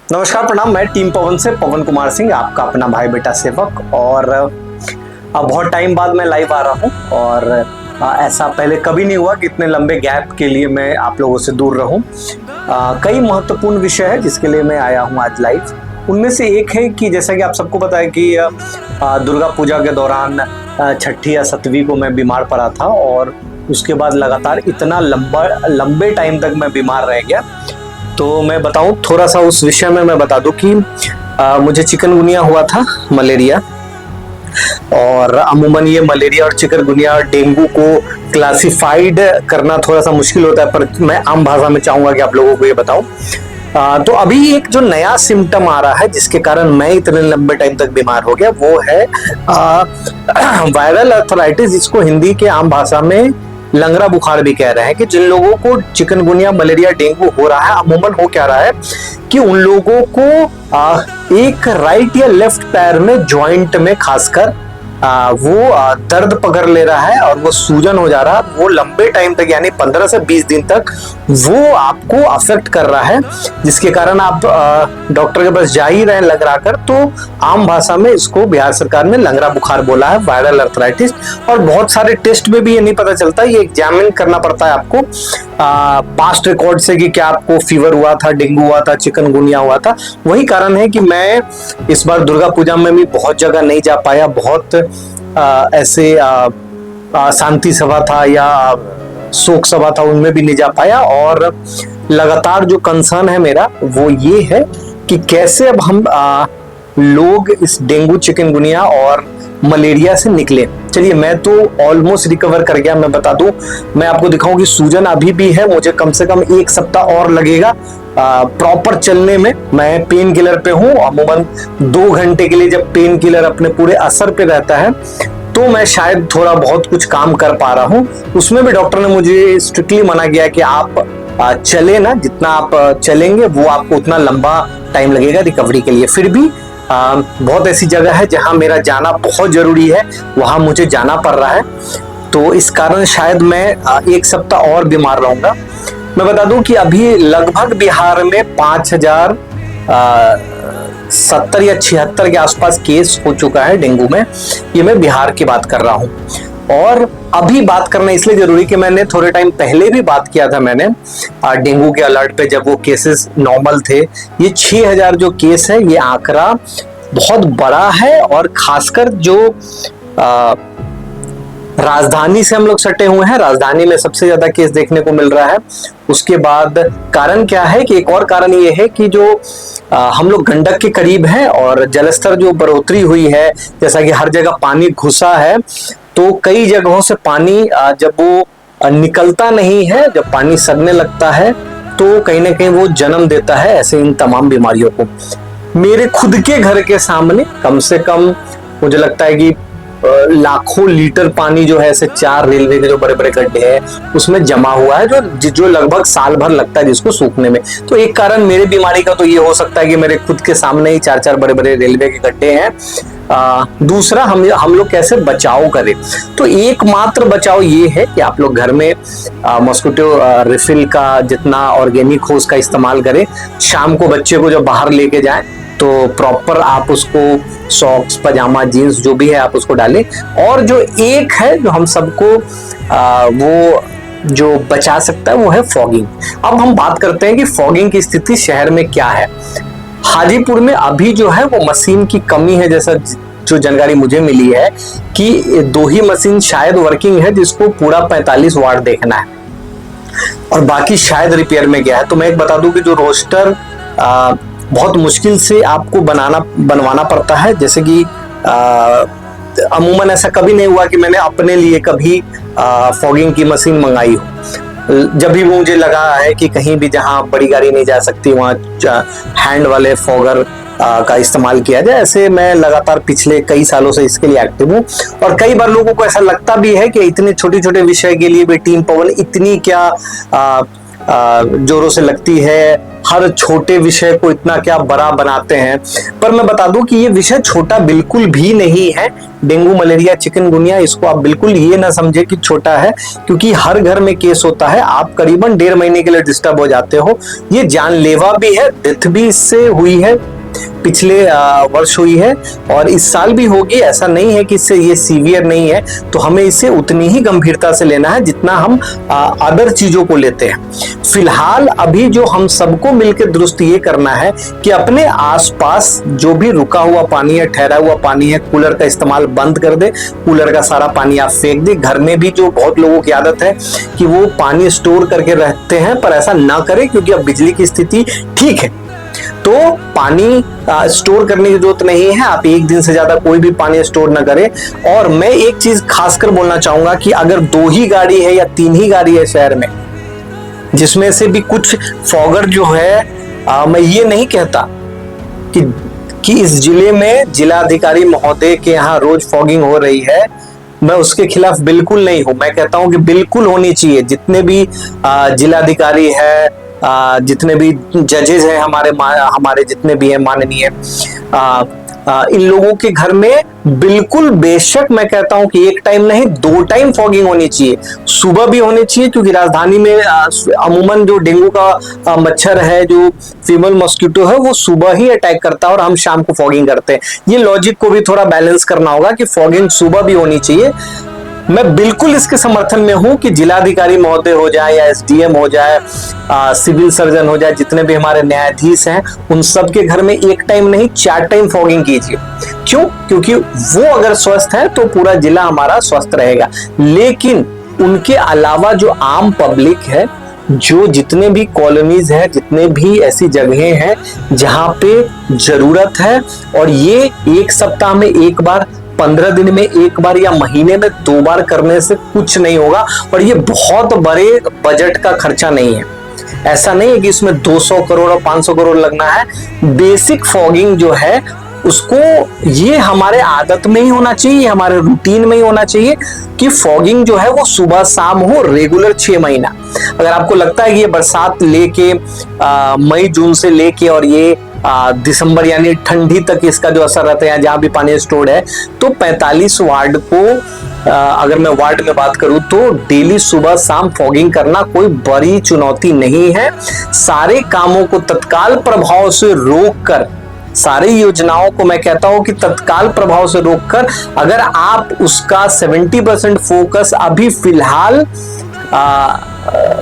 नमस्कार, प्रणाम। मैं टीम पवन से पवन कुमार सिंह, आपका अपना भाई बेटा सेवक। और अब बहुत टाइम बाद मैं लाइव आ रहा हूँ और ऐसा पहले कभी नहीं हुआ कि इतने लंबे गैप के लिए मैं आप लोगों से दूर रहूं। कई महत्वपूर्ण विषय है जिसके लिए मैं आया हूँ आज लाइव। उनमें से एक है कि जैसा कि आप सबको पता है कि दुर्गा पूजा के दौरान छठी या सतवीं को मैं बीमार पड़ा था और उसके बाद लगातार इतना लंबे टाइम तक मैं बीमार रह गया। तो मैं बताऊं थोड़ा सा उस विषय में, मैं बता दूं कि मुझे चिकनगुनिया हुआ था, मलेरिया। और अमूमन ये मलेरिया और चिकनगुनिया और डेंगू को क्लासिफाइड करना थोड़ा सा मुश्किल होता है, पर मैं आम भाषा में चाहूंगा कि आप लोगों को ये बताऊं। तो अभी एक जो नया सिम्टम आ रहा है जिसके कारण मैं इतने लंबे टाइम तक बीमार हो गया, वो है वायरल अर्थराइटिस, जिसको हिंदी के आम भाषा में लंगड़ा बुखार भी कह रहे हैं। कि जिन लोगों को चिकनगुनिया, मलेरिया, डेंगू हो रहा है, अमूमन हो क्या रहा है कि उन लोगों को एक राइट या लेफ्ट पैर में, जॉइंट में खासकर वो दर्द पकड़ ले रहा है और वो सूजन हो जा रहा है। वो लंबे टाइम तक यानी 15 से 20 दिन तक वो आपको अफेक्ट कर रहा है, जिसके कारण आप डॉक्टर के पास जा ही रहे हैं लंगड़ा कर। तो आम भाषा में इसको बिहार सरकार ने लंगड़ा बुखार बोला है, वायरल अर्थराइटिस। और बहुत सारे टेस्ट में भी ये नहीं पता चलता, ये एग्जामिन करना पड़ता है आपको पास्ट रिकॉर्ड से कि क्या आपको फीवर हुआ था, डेंगू हुआ था, चिकनगुनिया हुआ था। वही कारण है कि मैं इस बार दुर्गा पूजा में भी बहुत जगह नहीं जा पाया। बहुत ऐसे शांति सभा था या शोक सभा था, उनमें भी नहीं जा पाया। और लगातार जो कंसर्न है मेरा वो ये है कि कैसे अब हम लोग इस डेंगू, चिकनगुनिया और मलेरिया से निकले। चलिए, मैं तो ऑलमोस्ट रिकवर कर गया। मैं बता दूं, मैं आपको दिखाऊं कि सूजन अभी भी है, मुझे कम से कम 1 सप्ताह और लगेगा प्रॉपर चलने में। मैं पेन किलर पे हूं। अमूमन 2 घंटे के लिए जब पेन किलर अपने पूरे असर पे रहता है तो मैं शायद थोड़ा बहुत कुछ काम कर पा रहा हूं। उसमें भी डॉक्टर ने मुझे स्ट्रिक्टली मना किया कि आप चले ना, जितना आप चलेंगे वो आपको उतना लंबा टाइम लगेगा रिकवरी के लिए। फिर भी बहुत ऐसी जगह है जहां मेरा जाना बहुत जरूरी है, वहां मुझे जाना पड़ रहा है। तो इस कारण शायद मैं 1 सप्ताह और बीमार रहूंगा। मैं बता दूं कि अभी लगभग बिहार में 5070 या 76 के आसपास केस हो चुका है डेंगू में। ये मैं बिहार की बात कर रहा हूं। और अभी बात करना इसलिए जरूरी कि मैंने थोड़े टाइम पहले भी बात किया था मैंने डेंगू के अलर्ट पे, जब वो केसेस नॉर्मल थे। ये 6000 जो केस है, ये आंकड़ा बहुत बड़ा है। और खासकर जो राजधानी से हम लोग सटे हुए हैं, राजधानी में सबसे ज्यादा केस देखने को मिल रहा है। उसके बाद कारण क्या है कि एक और कारण ये है कि जो हम लोग गंडक के करीब हैं और जलस्तर जो बढ़ोतरी हुई है, जैसा कि हर जगह पानी घुसा है, तो कई जगहों से पानी जब वो निकलता नहीं है, जब पानी सड़ने लगता है, तो कहीं ना कहीं वो जन्म देता है ऐसे इन तमाम बीमारियों को। मेरे खुद के घर के सामने कम से कम मुझे लगता है कि लाखों लीटर पानी जो है ऐसे 4 रेलवे के जो बड़े बड़े गड्ढे हैं उसमें जमा हुआ है, जो लगभग साल भर लगता है जिसको सूखने में। तो एक कारण मेरे बीमारी का तो ये हो सकता है कि मेरे खुद के सामने ही 4-4 बड़े बड़े रेलवे के गड्ढे हैं। दूसरा, हम लोग कैसे बचाव करें, तो एकमात्र बचाव ये है कि आप लोग घर में मॉस्किटो रिफिल का जितना ऑर्गेनिक हो उसका इस्तेमाल करें। शाम को बच्चे को जब बाहर लेके जाएं तो प्रॉपर आप उसको सॉक्स, पजामा, जीन्स जो भी है आप उसको डालें। और जो एक है जो हम सबको वो जो बचा सकता है वो है फॉगिंग। अब हम बात करते हैं कि फॉगिंग की स्थिति शहर में क्या है। हाजीपुर में अभी जो है वो मशीन की कमी है, जैसा जो जानकारी मुझे मिली है कि 2 ही मशीन शायद वर्किंग है, जिसको पूरा 45 वार्ड देखना है और बाकी शायद रिपेयर में गया है। तो मैं एक बता दूं कि जो रोस्टर बहुत मुश्किल से आपको बनवाना पड़ता है। जैसे कि अमूमन ऐसा कभी नहीं हुआ कि मैंने अपने लिए कभी फॉगिंग की मशीन मंगाई हो। जब भी मुझे लगा है कि कहीं भी जहां बड़ी गाड़ी नहीं जा सकती वहां हैंड वाले फॉगर का इस्तेमाल किया जाए। ऐसे मैं लगातार पिछले कई सालों से इसके लिए एक्टिव हूँ। और कई बार लोगों को ऐसा लगता भी है कि इतने छोटे छोटे विषय के लिए भी टीम पवन इतनी क्या जोरों से लगती है, हर छोटे विषय को इतना क्या बड़ा बनाते हैं। पर मैं बता दूं कि ये विषय छोटा बिल्कुल भी नहीं है। डेंगू, मलेरिया, चिकनगुनिया, इसको आप बिल्कुल ये ना समझे कि छोटा है, क्योंकि हर घर में केस होता है। आप करीबन 1.5 महीने के लिए डिस्टर्ब हो जाते हो। ये जानलेवा भी है, डेथ भी इससे हुई है, पिछले वर्ष हुई है और इस साल भी होगी। ऐसा नहीं है कि इससे ये सीवियर नहीं है, तो हमें इसे उतनी ही गंभीरता से लेना है जितना हम अदर चीजों को लेते हैं। फिलहाल अभी जो हम सबको मिलकर दुरुस्त ये करना है कि अपने आसपास जो भी रुका हुआ पानी है, ठहरा हुआ पानी है, कूलर का इस्तेमाल बंद कर दे। कूलर का सारा पानी आप फेंक दे। घर में भी जो बहुत लोगों की आदत है कि वो पानी स्टोर करके रखते हैं, पर ऐसा ना करें, क्योंकि अब बिजली की स्थिति ठीक है तो पानी स्टोर करने की जरूरत नहीं है। आप एक दिन से ज्यादा कोई भी पानी स्टोर ना करें। और मैं एक चीज खासकर बोलना चाहूंगा कि अगर 2 ही गाड़ी है या 3 ही गाड़ी है शहर में, जिसमें से भी कुछ फॉगर जो है, मैं ये नहीं कहता कि इस जिले में जिलाधिकारी महोदय के यहाँ रोज फॉगिंग हो रही है, मैं उसके खिलाफ बिल्कुल नहीं हूं। मैं कहता हूं कि बिल्कुल होनी चाहिए। जितने भी जिलाधिकारी है, जितने भी जजेस हैं, हमारे जितने भी हैं माननीय, इन लोगों के घर में बिल्कुल बेशक मैं कहता हूं कि 1 टाइम नहीं 2 टाइम फॉगिंग होनी चाहिए। सुबह भी होनी चाहिए, क्योंकि राजधानी में अमूमन जो डेंगू का मच्छर है, जो फीमेल मॉस्किटो है, वो सुबह ही अटैक करता है और हम शाम को फॉगिंग करते हैं। ये लॉजिक को भी थोड़ा बैलेंस करना होगा कि फॉगिंग सुबह भी होनी चाहिए। मैं बिल्कुल इसके समर्थन में हूं कि जिलाधिकारी महोदय हो जाए या एसडीएम हो जाए, सिविल सर्जन हो जाए, जितने भी हमारे न्यायाधीश हैं, उन सब के घर में 1 टाइम नहीं 4 टाइम फॉगिंग कीजिए। क्यों? क्योंकि वो अगर स्वस्थ है तो पूरा जिला हमारा स्वस्थ रहेगा। लेकिन उनके अलावा जो आम पब्लिक है, जो जितने भी कॉलोनीज है, जितने भी ऐसी जगहें हैं जहां पे जरूरत है, और ये 1 सप्ताह में 1 बार, 15 दिन में 1 बार या महीने में 2 बार करने से कुछ नहीं होगा। और ये बहुत बड़े बजट का खर्चा नहीं है। ऐसा नहीं है कि इसमें 200 करोड़ और 500 करोड़ लगना है। बेसिक फॉगिंग जो है उसको, ये हमारे आदत में ही होना चाहिए, हमारे रूटीन में ही होना चाहिए कि फॉगिंग जो है वो सुबह शाम हो, रेगुलर 6 महीना। अगर आपको लगता है कि ये बरसात लेके मई जून से लेके और ये दिसंबर यानी ठंडी तक इसका जो असर रहता है, जहां भी पानी स्टोर्ड है, तो 45 वार्ड को अगर मैं वार्ड में बात करूं तो डेली सुबह शाम फॉगिंग करना कोई बड़ी चुनौती नहीं है। सारे कामों को तत्काल प्रभाव से रोककर, सारी योजनाओं को मैं कहता हूं कि तत्काल प्रभाव से रोककर, अगर आप उसका 70% फोकस अभी फिलहाल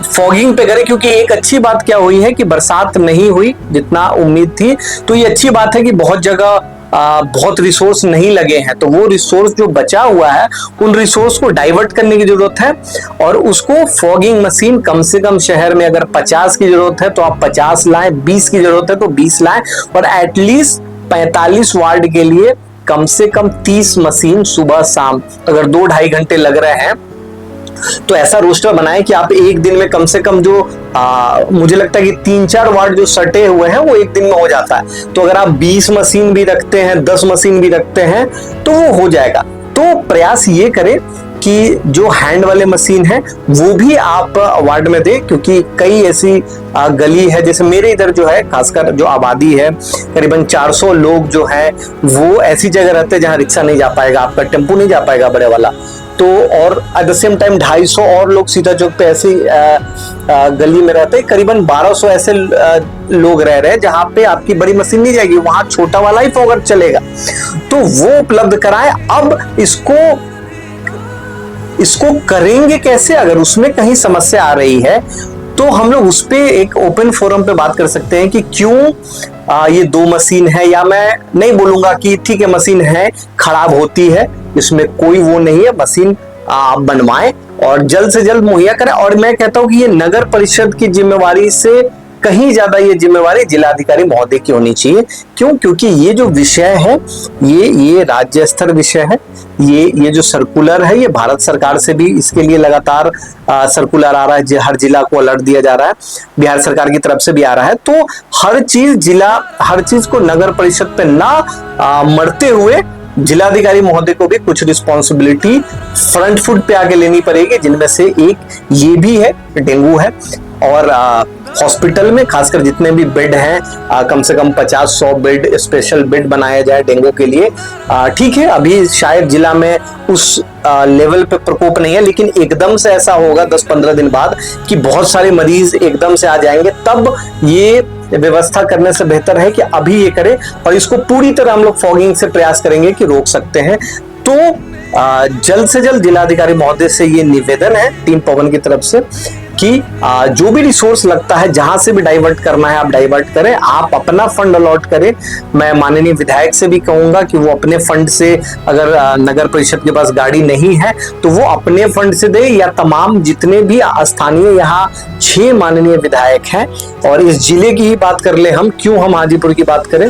फॉगिंग पे करें। क्योंकि एक अच्छी बात क्या हुई है कि बरसात नहीं हुई जितना उम्मीद थी, तो ये अच्छी बात है कि बहुत जगह बहुत रिसोर्स नहीं लगे हैं। तो वो रिसोर्स जो बचा हुआ है, उन रिसोर्स को डाइवर्ट करने की जरूरत है, और उसको फॉगिंग मशीन कम से कम शहर में अगर 50 की जरूरत है तो आप 50 लाएं, 20 की जरूरत है तो 20 लाएं, और एटलीस्ट 45 वार्ड के लिए कम से कम 30 मशीन सुबह शाम, अगर 2-2.5 घंटे लग रहे हैं तो ऐसा रोस्टर बनाए कि आप एक दिन में कम से कम जो मुझे लगता है कि 3-4 वार्ड जो सटे हुए हैं वो एक दिन में हो जाता है। तो अगर आप 20 मशीन भी रखते हैं, 10 मशीन भी रखते हैं तो वो हो जाएगा। तो प्रयास ये करें कि जो हैंड वाले मशीन है वो भी आप वार्ड में दें, क्योंकि कई ऐसी गली है, जैसे मेरे इधर जो है, खासकर जो आबादी है, करीबन 400 लोग जो है वो ऐसी जगह रहते हैं जहां रिक्शा नहीं जा पाएगा, आपका टेम्पो नहीं जा पाएगा बड़े वाला। तो और एट द सेम टाइम 250 और लोग सीधा चौक पे ऐसी गली में रहते हैं। करीबन 1200 ऐसे लोग रह रहे हैं जहां पे आपकी बड़ी मशीन नहीं जाएगी, वहां छोटा वाला ही फॉगर चलेगा। तो वो उपलब्ध कराएं। अब इसको करेंगे कैसे? अगर उसमें कहीं समस्या आ रही है तो हम लोग उस पे एक ओपन फोरम पे बात कर सकते हैं कि क्यों ये 2 मशीन है, या मैं नहीं बोलूंगा कि ठीक है मशीन है खराब होती है, इसमें कोई वो नहीं है। मशीन बनवाएं और जल्द से जल्द मुहैया करें। और मैं कहता हूं कि ये नगर परिषद की जिम्मेवारी से कहीं ज्यादा ये जिम्मेवारी जिलाधिकारी महोदय की होनी चाहिए। क्यों? क्योंकि ये जो विषय है ये राज्य स्तर विषय है। ये जो सर्कुलर है, ये भारत सरकार से भी इसके लिए लगातार सर्कुलर आ रहा है, हर जिला को अलर्ट दिया जा रहा है, बिहार सरकार की तरफ से भी आ रहा है। तो हर चीज को नगर परिषद पे ना मरते हुए जिलाधिकारी महोदय को भी कुछ रिस्पॉन्सिबिलिटी फ्रंट फुट पे आके लेनी पड़ेगी, जिनमें से एक ये भी है, डेंगू है। और हॉस्पिटल में खासकर जितने भी बेड हैं, कम से कम 50-100 बेड स्पेशल बेड बनाया जाए डेंगू के लिए। ठीक है, अभी शायद जिला में उस लेवल पे प्रकोप नहीं है, लेकिन एकदम से ऐसा होगा 10-15 दिन बाद कि बहुत सारे मरीज एकदम से आ जाएंगे, तब ये व्यवस्था करने से बेहतर है कि अभी ये करें, और इसको पूरी तरह हम लोग फॉगिंग से प्रयास करेंगे कि रोक सकते हैं। तो जल्द से जल्द जिलाधिकारी महोदय से ये निवेदन है टीम पवन की तरफ से कि जो भी रिसोर्स लगता है, जहां से भी डाइवर्ट करना है आप डाइवर्ट करें, आप अपना फंड अलॉट करें। मैं माननीय विधायक से भी कहूंगा कि वो अपने फंड से, अगर नगर परिषद के पास गाड़ी नहीं है तो वो अपने फंड से दे, या तमाम जितने भी स्थानीय, यहाँ 6 माननीय विधायक हैं, और इस जिले की ही बात कर ले हम, क्यों हम हाजीपुर की बात करें,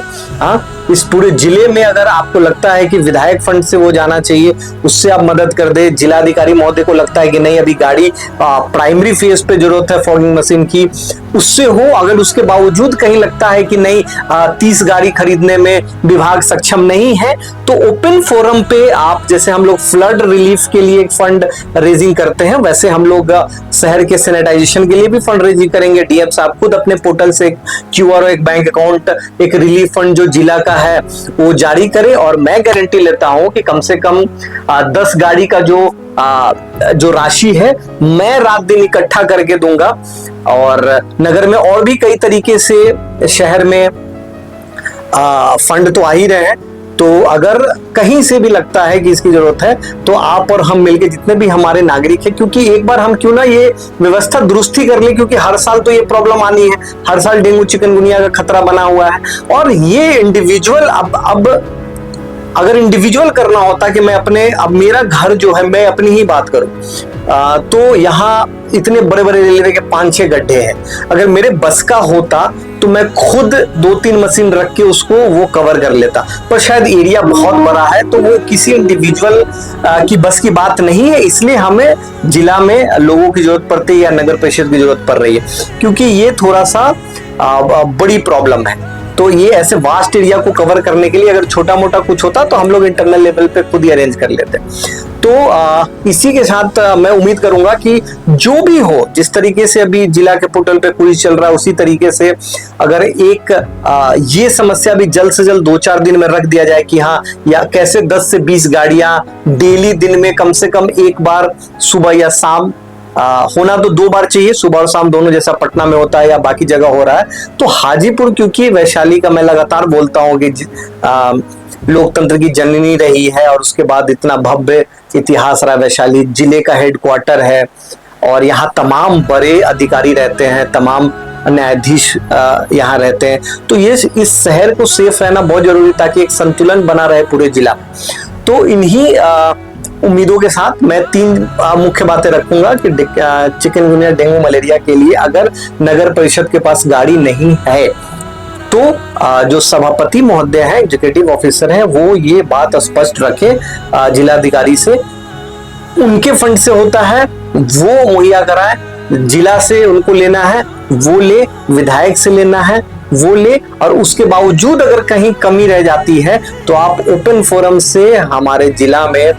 इस पूरे जिले में अगर आपको लगता है कि विधायक फंड से वो जाना चाहिए, उससे आप मदद कर दे। जिलाधिकारी महोदय को लगता है कि नहीं, अभी गाड़ी प्राइमरी फेज पे जरूरत है फॉगिंग मशीन की, उससे हो। अगर उसके बावजूद कहीं लगता है कि नहीं, 30 गाड़ी खरीदने में विभाग सक्षम नहीं है, तो ओपन फोरम पे आप, जैसे हम लोग फ्लड रिलीफ के लिए एक फंड रेजिंग करते हैं, वैसे हम लोग शहर के सैनिटाइजेशन के लिए भी फंड रेजिंग करेंगे। डीएम साहब खुद अपने पोर्टल से क्यूआर और एक बैंक अकाउंट, एक रिलीफ फंड जो जिला का है वो जारी करे, और मैं गारंटी लेता हूं कि कम से कम 10 गाड़ी का जो राशि है मैं रात दिन इकट्ठा करके दूंगा। और नगर में और भी कई तरीके से शहर में फंड तो आ ही रहे हैं, तो अगर कहीं से भी लगता है कि इसकी जरूरत है तो आप और हम मिलके, जितने भी हमारे नागरिक हैं, क्योंकि एक बार हम क्यों ना ये व्यवस्था दुरुस्त ही कर ले, क्योंकि हर साल तो ये प्रॉब्लम आनी है, हर साल डेंगू चिकनगुनिया का खतरा बना हुआ है। और ये इंडिविजुअल, अब अगर इंडिविजुअल करना होता कि मैं अपने, अब मेरा घर जो है, मैं अपनी ही बात करूं, तो यहाँ इतने बड़े बड़े रेलवे के 5-6 गड्ढे हैं, अगर मेरे बस का होता तो मैं खुद 2-3 मशीन रख के उसको वो कवर कर लेता, पर शायद एरिया बहुत बड़ा है तो वो किसी इंडिविजुअल की बस की बात नहीं है, इसलिए हमें जिला में लोगों की जरूरत पड़ती है या नगर परिषद की जरूरत पड़ रही है, क्योंकि ये थोड़ा सा बड़ी प्रॉब्लम है। तो ये ऐसे वास्ट एरिया को कवर करने के लिए अगर छोटा मोटा कुछ होता तो हम लोग इंटरनल लेवल पे खुद ही अरेंज कर लेते। तो इसी के साथ मैं उम्मीद करूंगा कि जो भी हो, जिस तरीके से अभी जिला के पोर्टल पे क्विज चल रहा है, उसी तरीके से अगर एक ये समस्या भी जल्द से जल्द 2-4 दिन में रख दिया जाए कि हाँ, या कैसे 10 से 20 गाड़ियां डेली दिन में कम से कम एक बार सुबह या शाम, होना तो 2 बार चाहिए, सुबह और शाम दोनों, जैसा पटना में होता है या बाकी जगह हो रहा है। तो हाजीपुर, क्योंकि वैशाली का मैं लगातार बोलता हूँ कि लोकतंत्र की जननी रही है, और उसके बाद इतना भव्य इतिहास रहा, वैशाली जिले का हेडक्वार्टर है, और यहाँ तमाम बड़े अधिकारी रहते हैं, तमाम न्यायाधीश यहाँ रहते हैं, तो ये इस शहर को सेफ रहना बहुत जरूरी, ताकि एक संतुलन बना रहे पूरे जिला। तो इन्हीं उम्मीदों के साथ मैं 3 मुख्य बातें रखूंगा कि चिकनगुनिया, डेंगू, मलेरिया के लिए अगर नगर परिषद के पास गाड़ी नहीं है तो जो सभापति महोदय हैं, एग्जीक्यूटिव ऑफिसर हैं, वो ये बात स्पष्ट रखे जिलाधिकारी से, उनके फंड से होता है वो मुहैया कराए, जिला से उनको लेना है वो ले, विधायक से लेना है वो ले, और उसके बावजूद अगर कहीं कमी रह जाती है तो आप ओपन फोरम से हमारे जिला में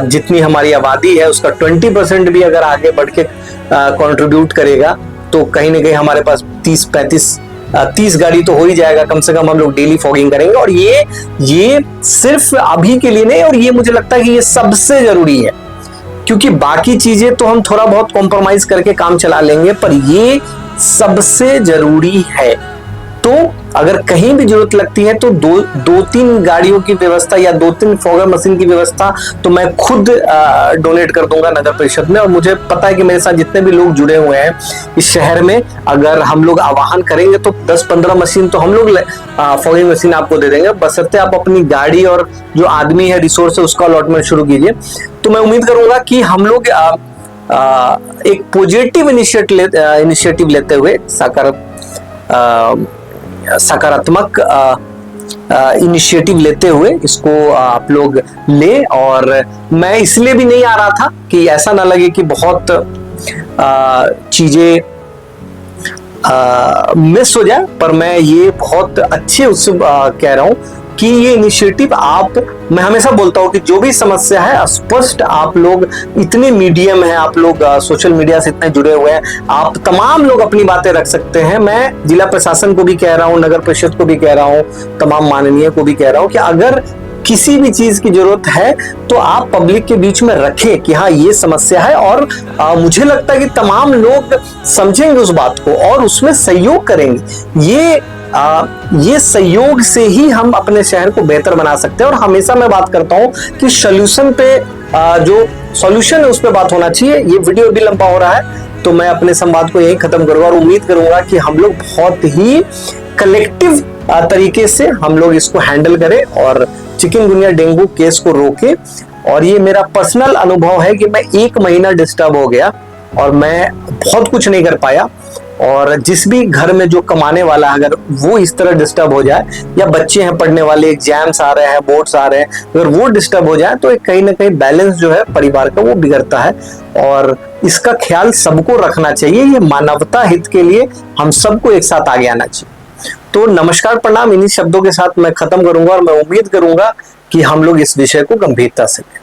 जितनी हमारी आबादी है उसका 20% भी अगर आगे बढ़ के कंट्रीब्यूट करेगा तो कहीं ना कहीं हमारे पास 30 गाड़ी तो हो ही जाएगा, कम से कम हम लोग डेली फॉगिंग करेंगे। और ये सिर्फ अभी के लिए नहीं, और ये मुझे लगता है कि ये सबसे जरूरी है, क्योंकि बाकी चीजें तो हम थोड़ा बहुत कॉम्प्रोमाइज करके काम चला लेंगे, पर ये सबसे जरूरी है। तो अगर कहीं भी जरूरत लगती है तो 2-3 गाड़ियों की व्यवस्था या 2-3 फॉगर मशीन की व्यवस्था तो मैं खुद डोनेट कर दूंगा नगर परिषद में। और मुझे पता है कि मेरे साथ जितने भी लोग जुड़े हुए हैं इस शहर में, अगर हम लोग आह्वान करेंगे तो 10-15 मशीन तो हम लोग फॉगिंग मशीन आपको दे देंगे, बशर्ते आप अपनी गाड़ी और जो आदमी है, रिसोर्स है, उसका अलॉटमेंट शुरू कीजिए। तो मैं उम्मीद करूंगा कि हम लोग एक पॉजिटिव इनिशिएटिव लेते हुए, सकारात्मक इनिशिएटिव लेते हुए इसको आप लोग ले। और मैं इसलिए भी नहीं आ रहा था कि ऐसा ना लगे कि बहुत चीजें मिस हो जाए, पर मैं ये बहुत अच्छे उससे कह रहा हूँ कि ये इनिशिएटिव आप, मैं हमेशा बोलता हूँ कि जो भी समस्या है स्पष्ट, आप लोग इतने मीडियम है, आप लोग सोशल मीडिया से इतने जुड़े हुए हैं, आप तमाम लोग अपनी बातें रख सकते हैं। मैं जिला प्रशासन को भी कह रहा हूँ, नगर परिषद को भी कह रहा हूँ, तमाम माननीय को भी कह रहा हूँ कि अगर किसी भी चीज की जरूरत है तो आप पब्लिक के बीच में रखें कि हाँ ये समस्या है, और मुझे लगता है कि तमाम लोग समझेंगे उस बात को और उसमें सहयोग करेंगे। ये सहयोग से ही हम अपने शहर को बेहतर बना सकते हैं। और हमेशा मैं बात करता हूं कि सोल्यूशन पे जो सॉल्यूशन है उस पर बात होना चाहिए। ये वीडियो भी लंबा हो रहा है तो मैं अपने संवाद को यही खत्म करूंगा और उम्मीद करूंगा कि हम लोग बहुत ही कलेक्टिव तरीके से हम लोग इसको हैंडल करें और चिकनगुनिया डेंगू केस को रोके। और ये मेरा पर्सनल अनुभव है कि मैं 1 महीना डिस्टर्ब हो गया और मैं बहुत कुछ नहीं कर पाया। और जिस भी घर में जो कमाने वाला है, अगर वो इस तरह डिस्टर्ब हो जाए, या बच्चे हैं पढ़ने वाले, एग्जाम्स आ रहे हैं, बोर्ड्स आ रहे हैं, अगर वो डिस्टर्ब हो जाए तो कहीं ना कहीं बैलेंस जो है परिवार का वो बिगड़ता है। और इसका ख्याल सबको रखना चाहिए। ये मानवता हित के लिए हम सबको एक साथ आगे आना चाहिए। तो नमस्कार, प्रणाम, इन्हीं शब्दों के साथ मैं खत्म करूंगा और मैं उम्मीद करूंगा कि हम लोग इस विषय को गंभीरता से लें।